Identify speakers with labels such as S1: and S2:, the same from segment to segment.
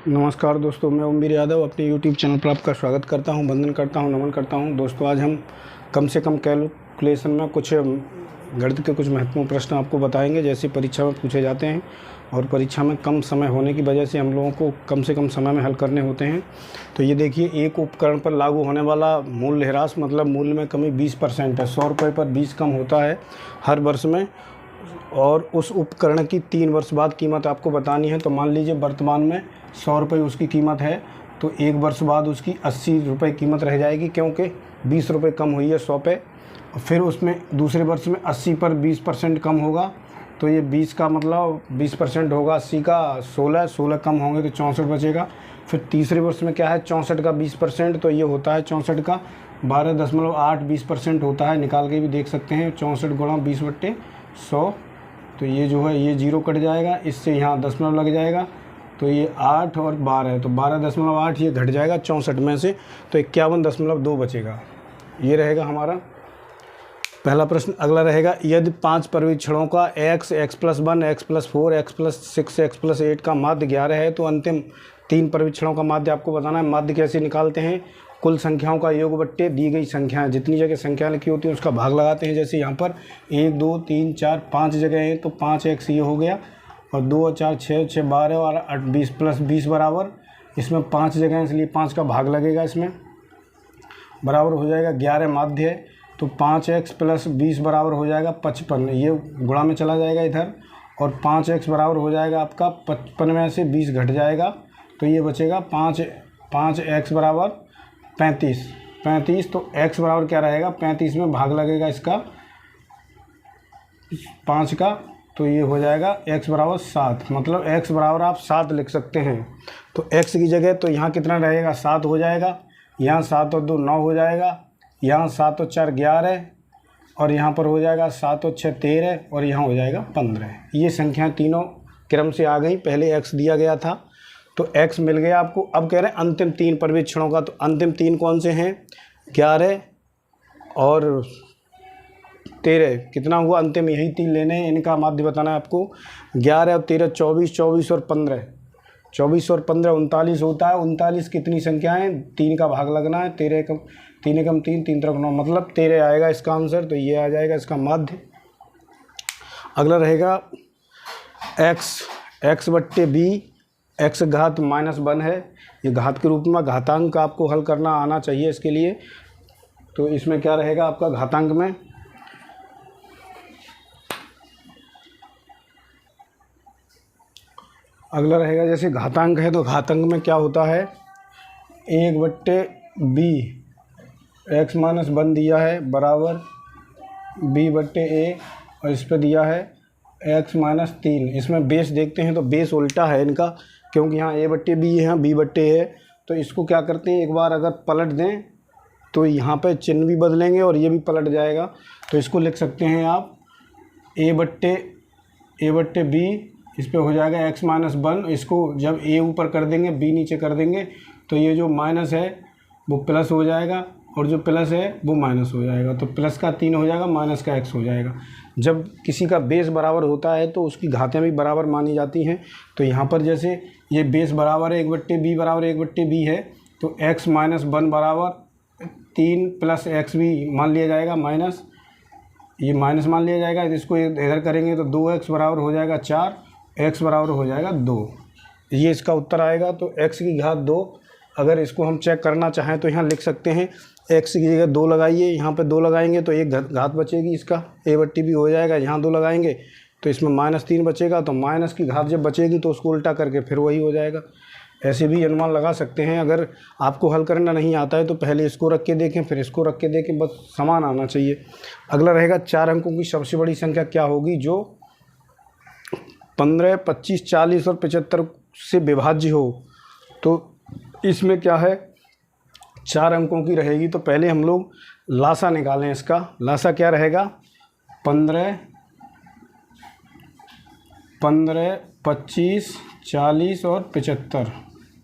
S1: नमस्कार दोस्तों, मैं ओमवीर यादव अपने यूट्यूब चैनल पर आपका स्वागत करता हूं, वंदन करता हूं, नमन करता हूं। दोस्तों, आज हम कम से कम कैलकुलेशन में कुछ गणित के कुछ महत्वपूर्ण प्रश्न आपको बताएंगे, जैसे परीक्षा में पूछे जाते हैं और परीक्षा में कम समय होने की वजह से हम लोगों को कम से कम समय में हल करने होते हैं। तो ये देखिए, एक उपकरण पर लागू होने वाला मूल्य ह्रास मतलब मूल्य में कमी 20% है। 100 रुपये पर 20 कम होता है हर वर्ष में, और उस उपकरण की 3 वर्ष बाद कीमत आपको बतानी है। तो मान लीजिए वर्तमान में 100 रुपये उसकी कीमत है, तो 1 वर्ष बाद उसकी 80 रुपये कीमत रह जाएगी, क्योंकि 20 रुपये कम हुई है 100 पे। फिर उसमें दूसरे वर्ष में 80 पर 20% कम होगा, तो ये 20 का मतलब 20% होगा 80 का 16 कम होंगे तो 64 बचेगा। फिर तीसरे वर्ष में क्या है, 64 का 20%, तो ये होता है 64 का 12.8 20% होता है। निकाल के भी देख सकते हैं, 64 गुणा 20/100, तो ये जो है ये 0 कट जाएगा, इससे यहाँ दशमलव लग जाएगा, तो ये 8 और 12 है, तो 12.8 ये घट जाएगा 64 में से, तो 51.2 बचेगा। ये रहेगा हमारा पहला प्रश्न। अगला रहेगा, यदि 5 परीक्षणों का x, x+1, x+4, x+6, x+8 का माध्य 11 है, तो अंतिम 3 परीक्षणों का माध्य आपको बताना है। माध्य कैसे निकालते हैं? कुल संख्याओं का योग बट्टे दी गई संख्याएं, जितनी जगह संख्या लिखी होती है उसका भाग लगाते हैं। जैसे यहाँ पर 1 2 3 4 5 जगह है, तो 5x ये हो गया, और 2 और 4 6 6 12 और 8 20 + 20 बराबर, इसमें 5 जगह है इसलिए 5 का भाग लगेगा, इसमें बराबर हो जाएगा 11 माध्य है, तो 5x + 20 बराबर हो जाएगा 55। ये गुणा में चला जाएगा इधर, और 5x बराबर हो जाएगा आपका 55 में से 20 घट जाएगा, तो ये बचेगा 5x बराबर 35। तो x बराबर क्या रहेगा, 35 में भाग लगेगा इसका 5 का, तो ये हो जाएगा x बराबर 7। मतलब x बराबर आप 7 लिख सकते हैं। तो x की जगह तो यहाँ कितना रहेगा, 7 हो जाएगा, यहाँ 7 और 2 9 हो जाएगा, यहाँ 7 और 4 11, और यहाँ पर हो जाएगा 7 और 6 13, और यहाँ हो जाएगा 15। ये संख्या तीनों क्रम से आ गई। पहले x दिया गया था तो x मिल गया आपको। अब कह रहे हैं अंतिम 3 परीक्षणों का, तो अंतिम 3 कौन से हैं? 11 और 13। कितना हुआ अंतिम? यही 3 लेने हैं, इनका माध्य बताना है आपको। 11 और 13 24, 24 और 15, 24 और 15 39 होता है। 39 कितनी संख्याएं? 3 का भाग लगना है, 3 एकम 3, 3 3 9, मतलब 13 आएगा इसका आंसर, तो ये आ जाएगा इसका माध्य। अगला रहेगा x/b, x घात -1 है, ये घात के रूप में घातांक आपको हल करना आना चाहिए इसके लिए। तो इसमें क्या रहेगा आपका घातांक में, अगला रहेगा जैसे घातांक है, तो घातांक में क्या होता है, 1/b, x - 1 दिया है बराबर b/a, और इस पे दिया है x - 3। इसमें बेस देखते हैं तो बेस उल्टा है इनका, क्योंकि यहाँ a/b है, यहाँ b/a है। तो इसको क्या करते हैं, एक बार अगर पलट दें तो यहाँ पे चिन्ह भी बदलेंगे और ये भी पलट जाएगा। तो इसको लिख सकते हैं आप a/b, इस पे हो जाएगा x - 1। इसको जब a ऊपर कर देंगे b नीचे कर देंगे, तो ये जो माइनस है वो प्लस हो जाएगा, और जो प्लस है वो माइनस हो जाएगा। तो प्लस का 3 हो जाएगा, माइनस का x हो जाएगा। जब किसी का बेस बराबर होता है तो उसकी घातें भी बराबर मानी जाती हैं। तो यहाँ पर जैसे ये बेस बराबर है 1/b बराबर 1/b है, तो x - 1 बराबर 3 + x भी मान लिया जाएगा, माइनस ये माइनस मान लिया जाएगा। इसको इधर करेंगे तो 2x बराबर हो जाएगा 4, x बराबर हो जाएगा 2। ये इसका उत्तर आएगा। तो x की घात 2, अगर इसको हम चेक करना चाहें तो यहाँ लिख सकते हैं, x की जगह 2 लगाइए, यहाँ पे 2 लगाएंगे तो एक घात बचेगी, इसका a/b हो जाएगा। यहाँ 2 लगाएंगे तो इसमें -3 बचेगा, तो माइनस की घात जब बचेगी तो उसको उल्टा करके फिर वही हो जाएगा। ऐसे भी अनुमान लगा सकते हैं। अगर आपको हल करना नहीं आता है तो पहले इसको रख के देखें, फिर इसको रख के देखें, बस समान आना चाहिए। अगला रहेगा 4 अंकों की सबसे बड़ी संख्या क्या होगी जो 15, 25, 40 और 75 से विभाज्य हो। तो इसमें क्या है, 4 अंकों की रहेगी। तो पहले हम लोग लासा निकालें। इसका लासा क्या रहेगा, 15, 25, 40 और 75,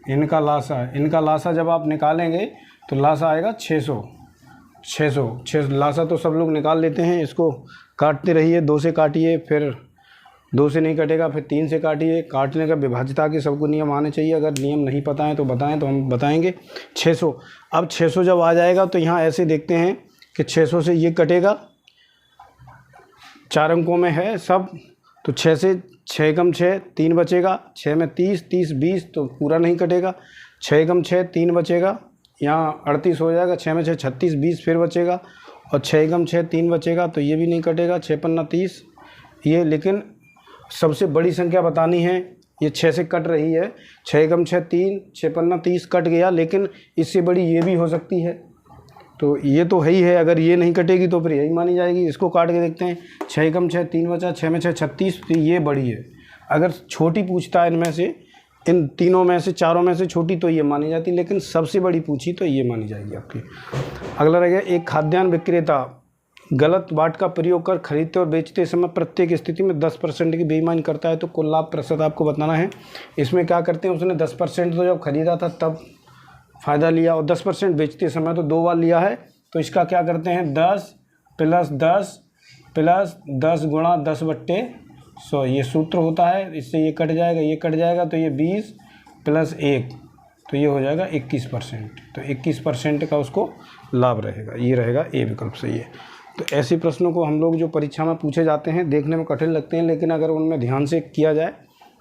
S1: इनका लासा है। इनका लासा जब आप निकालेंगे तो लासा आएगा 600। 600 लासा तो सब लोग निकाल लेते हैं। इसको काटते रहिए, 2 से काटिए, फिर 2 से नहीं कटेगा, फिर 3 से काटिए। काटने का विभाज्यता के सबको नियम आने चाहिए, अगर नियम नहीं पता है तो बताएं तो हम बताएंगे। 600, अब 600 जब आ जाएगा तो यहाँ ऐसे देखते हैं कि 600 से ये कटेगा, 4 अंकों में है सब, तो 6 से 6 कम 6 3 बचेगा, 6 में 30 30 20 तो पूरा नहीं कटेगा, 6 कम 6 3 बचेगा, यहाँ 38 हो जाएगा, 6 में 6 36 20 फिर बचेगा, और 6 कम 6 3 बचेगा, तो ये भी नहीं कटेगा, 6 पन्ना 30 ये। लेकिन सबसे बड़ी संख्या बतानी है, ये 6 से कट रही है, 6 कम 6 3, 6 पन्ना 30 कट गया, लेकिन इससे बड़ी ये भी हो सकती है, तो ये तो है ही है। अगर ये नहीं कटेगी तो फिर यही मानी जाएगी। इसको काट के देखते हैं, 6 कम 6 3 बचा, 6 में 6 36, तो ये बड़ी है। अगर छोटी पूछता है इनमें से, इन तीनों में से, चारों में से छोटी तो ये मानी जाती, लेकिन सबसे बड़ी पूछी तो ये मानी जाएगी आपकी। अगला रह गया, एक खाद्यान्न विक्रेता गलत बाट का प्रयोग कर खरीदते और बेचते समय प्रत्येक स्थिति में 10% की बेईमानी करता है, तो कुल लाभ प्रतिशत आपको बताना है। इसमें क्या करते हैं, उसने 10% तो जब खरीदा था तब फ़ायदा लिया, और 10% बेचते समय तो 2 बार लिया है, तो इसका क्या करते हैं, 10 + 10 + 10 गुणा 10/100 ये सूत्र होता है। इससे ये कट जाएगा, ये कट जाएगा, तो ये 20 + 1 तो ये हो जाएगा 21%। तो 21% का उसको लाभ रहेगा, ये रहेगा ए विकल्प सही है। तो ऐसे प्रश्नों को हम लोग जो परीक्षा में पूछे जाते हैं देखने में कठिन लगते हैं, लेकिन अगर उनमें ध्यान से किया जाए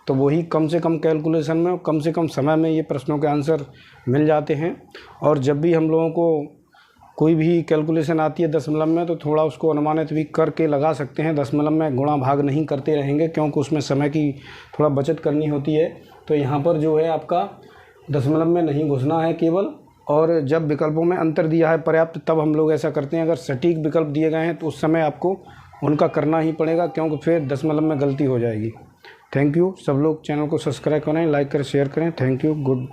S1: तो वही कम से कम कैलकुलेशन में, कम से कम समय में ये प्रश्नों के आंसर मिल जाते हैं। और जब भी हम लोगों को कोई भी कैलकुलेशन आती है दशमलव में, तो थोड़ा उसको अनुमानित भी करके लगा सकते हैं। दशमलव में गुणा भाग नहीं करते रहेंगे, क्योंकि उसमें समय की थोड़ा बचत करनी होती है। तो यहाँ पर जो है आपका दशमलव में नहीं घुसना है केवल, और जब विकल्पों में अंतर दिया है पर्याप्त तब हम लोग ऐसा करते हैं। अगर सटीक विकल्प दिए गए हैं तो उस समय आपको उनका करना ही पड़ेगा, क्योंकि फिर दशमलव में गलती हो जाएगी। Thank you. सब लोग चैनल को सब्सक्राइब करें, लाइक करें, शेयर करें। Thank you. गुड।